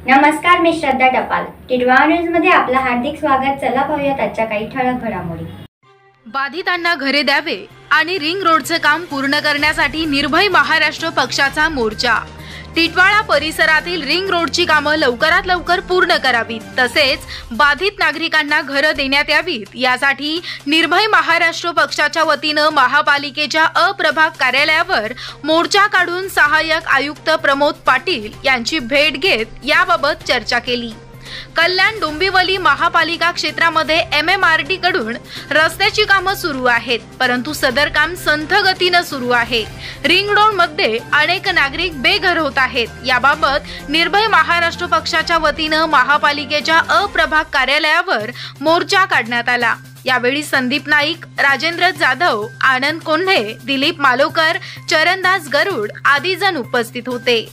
नमस्कार, मी श्रद्धा टपाल. टिडवा न्यूज मध्ये आपलं हार्दिक स्वागत. चला पाहूयात आजच्या काही ठळक घडामोडी. बाधितांना घरे द्यावे आणि रिंग रोडचे काम पूर्ण करण्यासाठी निर्भय महाराष्ट्र पक्षाचा मोर्चा. टिटवाळा परिसरातील रिंग रोडची कामं लवकरात लवकर पूर्ण करावीत, तसेच बाधित नागरिकांना घरं देण्यात यावीत यासाठी निर्भय महाराष्ट्र पक्षाच्या वतीनं महापालिकेच्या अप्रभाग कार्यालयावर मोर्चा काढून सहाय्यक आयुक्त प्रमोद पाटील यांची भेट घेत याबाबत चर्चा केली. कल्याण डोंबिवली महापालिका क्षेत्रामध्ये MMRD कडून रस्त्याची कामं सुरू आहेत, परंतु सदर काम संथ गतीनं सुरू आहे. रिंग रोड मध्ये अनेक नागरिक बेघर होत आहेत. याबाबत निर्भय महाराष्ट्र पक्षाच्या वतीनं महापालिकेच्या अप्रभाग कार्यालयावर मोर्चा काढण्यात आला. यावेळी संदीप नाईक, राजेंद्र जाधव, आनंद कोंढे, दिलीप मालोकर, चरणदास गरुड आदी जण उपस्थित होते.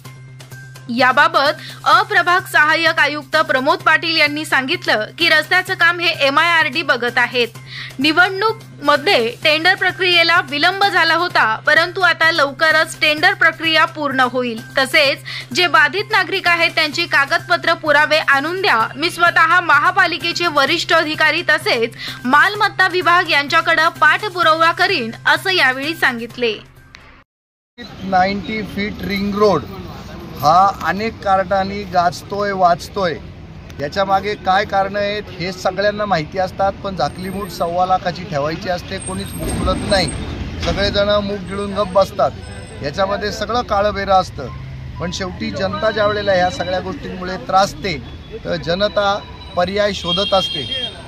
याबाबत अप्रभाग सहाय्यक आयुक्त प्रमोद पाटील यांनी सांगितलं की रस्त्याचं काम हे MIRD बघत आहेत. निवडणूक मध्ये टेंडर प्रक्रियेला विलंब झाला होता, परंतु आता लवकरच टेंडर प्रक्रिया पूर्ण होईल. तसेच जे बाधित नागरिक आहेत त्यांची कागदपत्र पुरावे आणून द्या. मी स्वतः महापालिकेचे वरिष्ठ अधिकारी तसेच मालमत्ता विभाग यांच्याकडे पाठपुरावा करीन, असं यावेळी सांगितले. 90 फीट रिंग रोड हा अनेक कारणांनी गाजतोय वाचतोय. याच्या मागे काय कारणं आहेत हे सगळ्यांना माहिती असतात, पण झाकली मूठ 1.25 लाखाची ठेवायची असते. कोणीच मूठ बोलत नाही, सगळेजण मूग गिळून गप्प बसतात. याच्यामध्ये सगळं काळं बेरं असतं. पण शेवटी जनता ज्या वेळेला ह्या सगळ्या गोष्टींमुळे त्रासते, तर जनता पर्याय शोधत असते.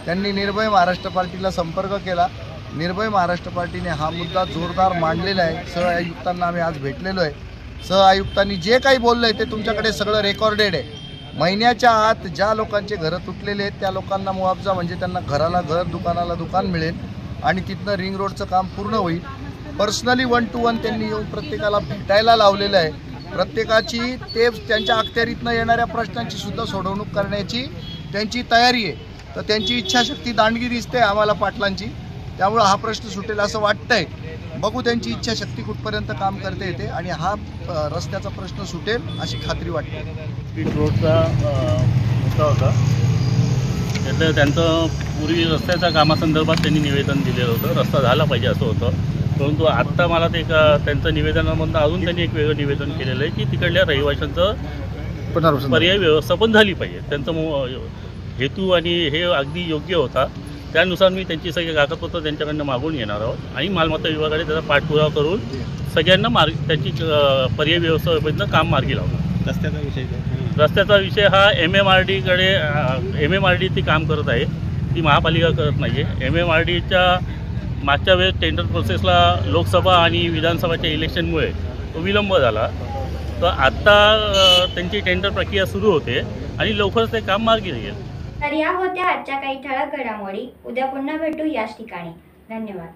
त्यांनी निर्भय महाराष्ट्र पार्टीला संपर्क केला. निर्भय महाराष्ट्र पार्टीने हा मुद्दा जोरदार मांडलेला आहे. सहआयुक्तांना आम्ही आज भेटलेलो आहे. सहआयुक्तांनी जे काही बोललं आहे ते तुमच्याकडे सगळं रेकॉर्डेड आहे. महिन्याच्या आत ज्या लोकांचे घरं तुटलेले आहेत त्या लोकांना मुआवजा, म्हणजे त्यांना घराला घर, दुकानाला दुकान मिळेल आणि तिथनं रिंग रोडचं काम पूर्ण होईल. पर्सनली 1 to 1 त्यांनी येऊन प्रत्येकाला भेटायला लावलेलं आहे. प्रत्येकाची ते त्यांच्या अखत्यारीतनं येणाऱ्या प्रश्नांची सुद्धा सोडवणूक करण्याची त्यांची तयारी आहे. तर त्यांची इच्छाशक्ती दांडगी दिसते आम्हाला पाटलांची. त्यामुळं हा प्रश्न सुटेल असं वाटतंय. बघू त्यांची इच्छाशक्ती कुठपर्यंत काम करता येते आणि हा रस्त्याचा प्रश्न सुटेल अशी खात्री वाटते. स्पीड रोडचा मुद्दा होता, त्यातलं त्यांचं पूर्वी रस्त्याच्या कामासंदर्भात त्यांनी निवेदन दिलेलं होतं. रस्ता झाला पाहिजे असं होतं, परंतु आत्ता मला ते त्यांचं निवेदनामधून अजून त्यांनी एक वेगळं निवेदन केलेलं आहे की तिकडल्या रहिवाशांचं पर्याय व्यवस्थापन झाली पाहिजे. त्यांचं हेतू आणि हे अगदी योग्य होता. त्यानुसार मी त्यांची सगळी कागदपत्र त्यांच्याकडनं मागून घेणार आहोत आणि मालमत्ता विभागाने त्याचा पाठपुरावा करून सगळ्यांना त्यांची पर्याय व्यवस्थापनेचं काम मार्गी लावलं. रस्त्याचा विषय हा MMRD ती काम करत आहे, ती महापालिका करत नाही आहे. MMRDच्या मागच्या वेळेस टेंडर प्रोसेसला लोकसभा आणि विधानसभाच्या इलेक्शनमुळे तो विलंब झाला. तर आत्ता त्यांची टेंडर प्रक्रिया सुरू होते आणि लवकरच ते काम मार्गी येईल. तर या होत्या आजच्या काही ठळक घडामोडी. उद्या पुन्हा भेटू याच ठिकाणी. धन्यवाद.